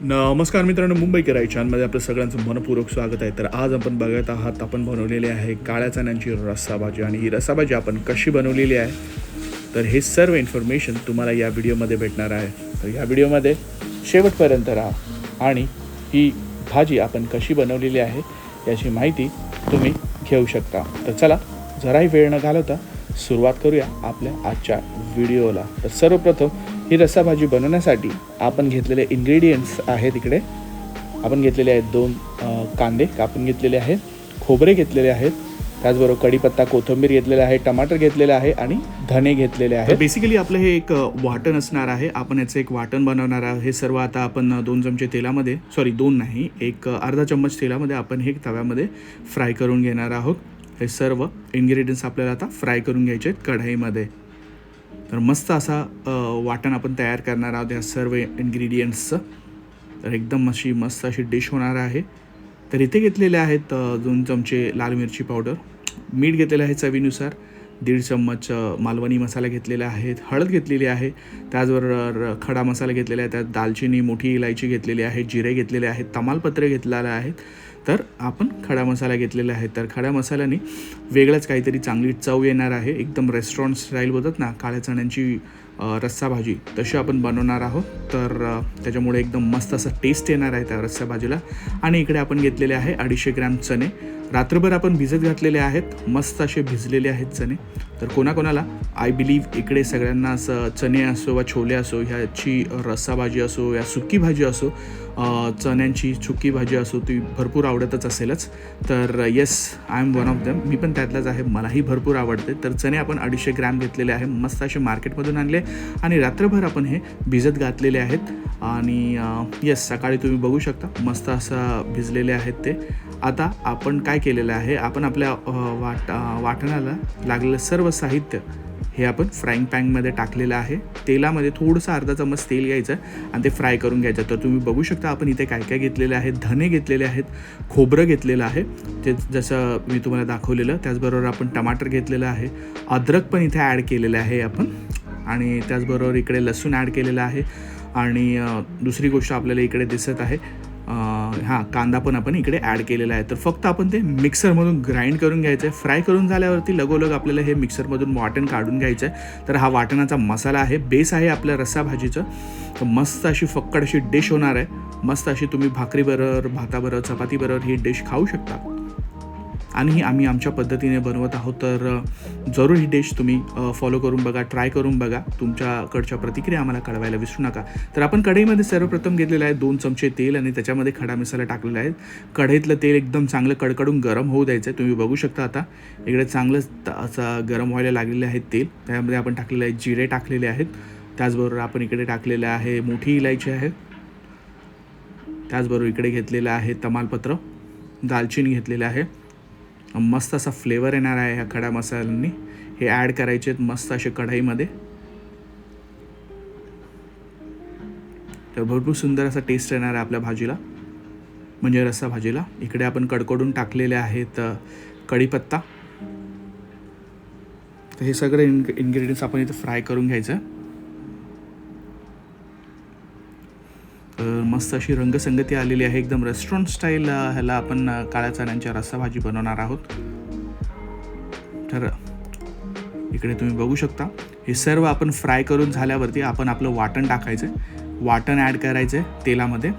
नमस्कार मित्रांनो, मुंबई कराई चॅनलमध्ये आपलं सगळ्यांचं मनपूर्वक स्वागत आहे. तर आज आपण बघत आहात, आपण बनवलेली आहे काळ्या चण्यांची रस्सा भाजी. आणि ही रस्सा भाजी आपण कशी बनवलेली आहे, तर हे सर्व इन्फॉर्मेशन तुम्हाला या व्हिडिओमध्ये भेटणार आहे. तर या व्हिडिओमध्ये शेवटपर्यंत राहा आणि ही भाजी आपण कशी बनवलेली आहे याची माहिती तुम्ही घेऊ शकता. तर चला, जराही वेळ न घालवता सुरुवात करूया आपल्या आजच्या व्हिडिओला. तर सर्वप्रथम ही रस्सा भाजी बनवण्यासाठी आपण घेतलेले इन्ग्रेडियंट्स आहेत. इकडे आपण घेतलेले आहेत 2 कांदे कापून घेतलेले आहेत, खोबरे घेतलेले आहेत, त्याचबरोबर कढीपत्ता, कोथिंबीर घेतलेले आहे, टमाटर घेतलेले आहे आणि धने घेतलेले आहेत. बेसिकली आपलं हे एक वाटण असणार आहे. आपण याचं एक वाटण बनवणार आहे. हे सर्व आता आपण 2 चमचे तेलामध्ये, 2 नाही, एक अर्धा चम्मच तेलामध्ये आपण हे तव्यामध्ये फ्राय करून घेणार आहोत. हे सर्व इन्ग्रेडियंट्स आपल्याला आता फ्राय करून घ्यायचे आहेत कढईमध्ये. तर मस्त असा वाटण आपण तयार करणार आहोत या सर्व इन्ग्रेडियंट्सचं. तर एकदम अशी मस्त अशी डिश होणार आहे. तर इथे घेतलेले आहेत 2 चमचे लाल मिरची पावडर, मीठ घेतलेलं आहे चवीनुसार, 1.5 चम्मच मालवणी मसाला घेतलेला आहे, हळद घेतलेली आहे, त्याचबरोबर खडा मसाला घेतलेला आहे, त्यात दालचिनी, मोठी इलायची घेतलेली आहे, जिरे घेतलेले आहेत, तमालपत्रे घेतलेले आहेत. तर आपण खडा मसाला घेतलेला आहे. तर खड्या मसाल्याने वेगळंच काहीतरी चांगली चव येणार आहे. एकदम रेस्टॉरंट स्टाईल बोलतात ना, काळ्या चण्यांची रस्सा भाजी, तशी आपण बनवणार आहोत. तर त्याच्यामुळे एकदम मस्त असं टेस्ट येणार आहे त्या रस्सा भाजीला. आणि इकडे आपण घेतलेले आहे 250 ग्रॅम चणे. रात्रभर आपण भिजत घातलेले आहेत, मस्त असे भिजलेले आहेत चणे. तर कोणाकोणाला आय बिलीव्ह इकडे सगळ्यांना असं चणे असो वा छोले असो, ह्याची रस्सा भाजी असो या सुकी भाजी असो, चण्यांची सुकी भाजी असो, ती भरपूर आवडतच असेलच. तर yes, I am one of them, मी पण त्यातलाच आहे, मलाही भरपूर आवडते. तर चणे आपण 250 ग्रॅम घेतलेले आहे, मस्त असे मार्केटमधून आणले आणि रात्रभर आपण हे भिजत घातलेले आहेत. आणि येस, सकाळी तुम्ही बघू शकता मस्त असं भिजलेले आहेत ते. आता आपण काय केलेलं आहे, आपण आपल्या वाटणाला लागलेलं सर्व साहित्य हे आपण फ्राईंग पॅनमध्ये टाकलेलं आहे. तेलामध्ये थोडंसं अर्धा चम्मच तेल घ्यायचं आणि ते फ्राय करून घ्यायचं. तर तुम्ही बघू शकता आपण इथे काय काय घेतलेले आहे. धने घेतलेले आहेत, खोबरं घेतलेलं आहे ते जसं मी तुम्हाला दाखवलेलं, त्याचबरोबर आपण टमाटर घेतलेलं आहे, अद्रक पण इथे ॲड केलेलं आहे आपण, आणि त्याचबरोबर इकडे लसूण ॲड केलेलं आहे. आणि दुसरी गोष्ट आपल्याला इकडे दिसत आहे, कांदा पण आपण इकडे ॲड केलेला आहे. तर फक्त आपण ते मिक्सरमधून ग्राइंड करून घ्यायचं आहे. फ्राय करून झाल्यावरती लगोलग आपल्याला हे मिक्सरमधून वाटण काढून घ्यायचं आहे. तर हा वाटणाचा मसाला आहे, बेस आहे आपल्या रस्सा भाजीचं. तर मस्त अशी फक्कड अशी डिश होणार आहे. मस्त अशी तुम्ही भाकरीबरोबर, भाताबरोबर, चपातीबरोबर ही डिश खाऊ शकता. आणि ही आम्ही आमच्या पद्धतीने बनवत आहोत. तर जरूर ही डिश तुम्ही फॉलो करून बघा, ट्राय करून बघा. तुमच्याकडच्या प्रतिक्रिया आम्हाला कळवायला विसरू नका. तर आपण कढईमध्ये सर्वप्रथम घेतलेलं आहे 2 चमचे तेल आणि त्याच्यामध्ये खडा मसाला टाकलेला आहे. कढईतलं तेल एकदम चांगलं कडकडून गरम होऊ द्यायचं आहे. तुम्ही बघू शकता आता इकडे चांगलं असं गरम व्हायला लागलेले आहेत तेल. त्यामध्ये आपण टाकलेले आहे जिरे टाकलेले आहेत, त्याचबरोबर आपण इकडे टाकलेलं आहे मोठी इलायची आहे, त्याचबरोबर इकडे घेतलेलं आहे तमालपत्र, दालचिनी घेतलेलं आहे. मस्त असा फ्लेवर येणार आहे ह्या खडा मसाल्यांनी. हे ॲड करायचे आहेत मस्त असे कढईमध्ये. तर भरपूर सुंदर असा टेस्ट येणार आहे आपल्या भाजीला, म्हणजे रस्सा भाजीला. इकडे आपण कडकडून टाकलेले आहेत कढीपत्ता. तर हे सगळे इन्ग्रेडियंट्स आपण इथे फ्राय करून घ्यायचं. मस्त अशी रंगसंगती आलेली आहे, एकदम रेस्टॉरंट स्टाईल ह्याला आपण काळ्या चण्यांच्या रस्सा भाजी बनवणार आहोत. तर इकडे तुम्ही बघू शकता हे सर्व आपण फ्राय करून झाल्यावरती आपण आपलं वाटण टाकायचं आहे, वाटण ॲड करायचं आहे तेलामध्ये.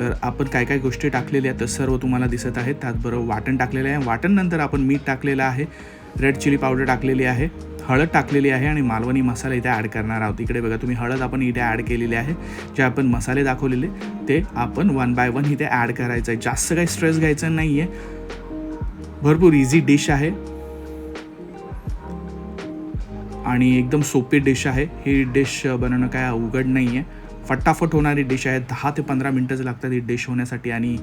तर आपण काय काय गोष्टी टाकलेल्या आहेत तर सर्व तुम्हाला दिसत आहेत. त्याचबरोबर वाटण टाकलेलं आहे. वाटण नंतर आपण मीठ टाकलेलं आहे, रेड चिली पावडर टाकलेली आहे, हळद टाकलेली आहे आणि मालवणी मसाला इथे ॲड करणार आहोत. इकडे बघा तुम्ही, हळद आपण इथे ॲड केलेली आहे. जे आपण मसाले दाखवलेले ते आपण 1 बाय 1 इथे ॲड करायचं आहे. जास्त काही स्ट्रेस घ्यायचं नाही आहे, भरपूर इझी डिश आहे आणि एकदम सोपी डिश आहे. ही डिश बनवणं काय अवघड नाही आहे, फटाफट होणारी डिश आहे. 10 ते 15 मिनटंच लागतात ही डिश होण्यासाठी. आणि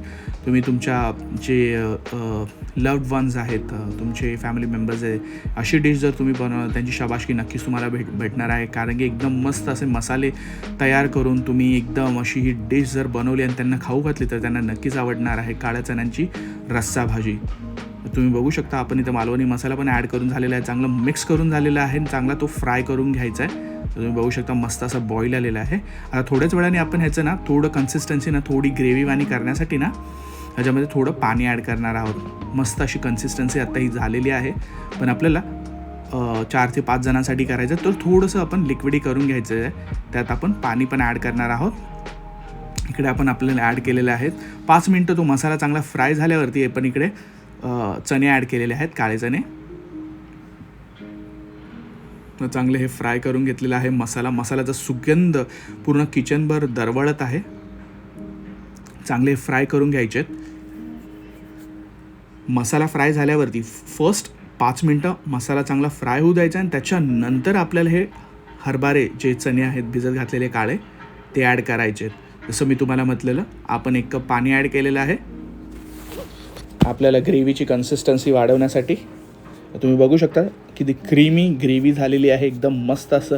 तुम्ही तुमच्या जे लव्ड वन्स आहेत, तुमचे फॅमिली मेंबर्स आहे, अशी डिश जर तुम्ही बनवणार त्यांची शाबासकी नक्कीच तुम्हाला भेटणार आहे. कारण की एकदम मस्त असे मसाले तयार करून तुम्ही एकदम अशी ही डिश जर बनवली आणि त्यांना खाऊ घातली तर त्यांना नक्कीच आवडणार आहे काळ्या चण्यांची रस्सा भाजी. तुम्ही बघू शकता आपण इथं मालवणी मसाला पण ॲड करून झालेला आहे, चांगलं मिक्स करून झालेला आहे आणि चांगला तो फ्राय करून घ्यायचा आहे. तर तुम्ही बघू शकता मस्त असं बॉईल आलेलं आहे. आता थोड्याच वेळाने आपण ह्याचं ना थोडं कन्सिस्टन्सी ना थोडी ग्रेव्हीवानी करण्यासाठी ना ह्याच्यामध्ये थोडं पाणी ॲड करणार आहोत. मस्त अशी कन्सिस्टन्सी आता ही झालेली आहे, पण आपल्याला 4 ते 5 जणांसाठी करायचं तर थोडंसं आपण लिक्विडी करून घ्यायचं आहे. त्यात आपण पाणी पण ॲड करणार आहोत. इकडे आपण आपल्याला ॲड केलेले आहेत. 5 मिनटं तो मसाला चांगला फ्राय झाल्यावरती आपण इकडे चणे ॲड केलेले आहेत, काळे चणे. चांगले हे फ्राय करून घेतलेलं आहे. मसाल्याचा सुगंध पूर्ण किचनभर दरवळत आहे. चांगले फ्राय करून घ्यायचे. मसाला फ्राय झाल्यावरती फर्स्ट 5 मिनटं मसाला चांगला फ्राय होऊ द्यायचा आणि त्याच्यानंतर आपल्याला हे हरभरे जे चणे आहेत भिजत घातलेले काळे ते ॲड करायचे. जसं मी तुम्हाला म्हटलेलं आपण 1 कप पाणी ॲड केलेलं आहे आपल्याला ग्रेव्हीची कन्सिस्टन्सी वाढवण्यासाठी. तुम्ही बघू शकता किती क्रीमी ग्रेव्ही झालेली आहे. एकदम मस्त असं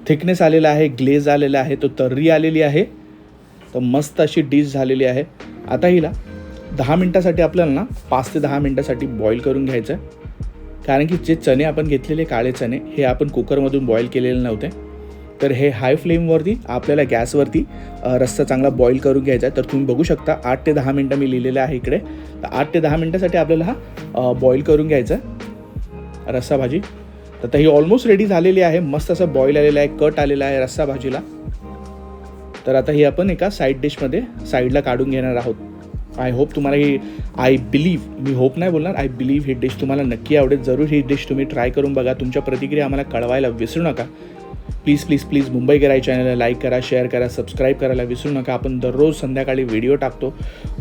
थिकनेस आलेला आहे, ग्लेज आलेला आहे, तो तर्री आलेली आहे. तर मस्त अशी डिश झालेली आहे. आता हिला 10 मिनटासाठी आपल्याला ना 5 ते 10 मिनटासाठी बॉईल करून घ्यायचं आहे. कारण की जे चणे आपण घेतलेले काळे चणे हे आपण कुकरमधून बॉईल केलेले नव्हते. तर हे हाय फ्लेमवरती आपल्याला गॅसवरती रस्सा चांगला बॉईल करून घ्यायचा आहे. तर तुम्ही बघू शकता 8 ते 10 मिनटं मी लिहिलेलं आहे इकडे. तर 8 ते 10 मिनटासाठी आपल्याला हा बॉईल करून घ्यायचा आहे रस्सा भाजी. तर ही ऑलमोस्ट रेडी झालेली आहे. मस्त असं बॉईल आलेलं आहे, कट आलेला आहे रस्सा भाजीला. तर आता ही आपण एका साईड डिशमध्ये साईडला काढून घेणार आहोत. आय होप तुम्हाला ही मी होप नाही बोलणार, आय बिलीव्ह ही डिश तुम्हाला नक्की आवडेल. जरूर ही डिश तुम्ही ट्राय करून बघा. तुमच्या प्रतिक्रिया आम्हाला कळवायला विसरू नका. प्लीज मुंबई कराई चॅनलला लाईक करा, शेअर करा, सबस्क्राईब करायला विसरू नका. आपण दररोज संध्याकाळी व्हिडिओ टाकतो.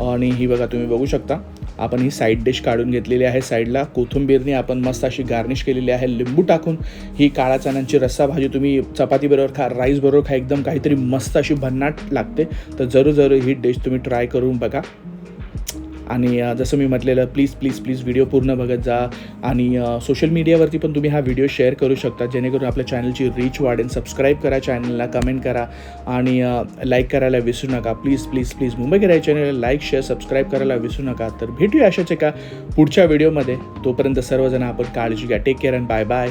आणि ही बघा तुम्ही बघू शकता आपण ही साईड डिश काढून घेतलेली आहे. साईडला कोथिंबीरने आपण मस्त अशी गार्निश केलेली आहे. लिंबू टाकून ही काळा चण्यांची रस्सा भाजी तुम्ही चपातीबरोबर खा, राईसबरोबर खा, एकदम काहीतरी मस्त अशी भन्नाट लागते. तर जरूर ही डिश तुम्ही ट्राय करून बघा. आणि जसं मी म्हटलेलं प्लीज व्हिडिओ पूर्ण बघत जा. आणि सोशल मीडियावरती पण तुम्ही हा व्हिडिओ शेअर करू शकता जेणेकरून आपल्या चॅनलची रीच वाढेल. सबस्क्राईब करा चॅनलला, कमेंट करा आणि लाईक करायला विसरू नका. प्लीज मुंबई कराई चॅनलला लाईक, शेअर, सबस्क्राईब करायला विसरू नका. तर भेटूया अशाच एका पुढच्या व्हिडिओमध्ये. तोपर्यंत सर्वजण आपण काळजी घ्या. Take care and bye.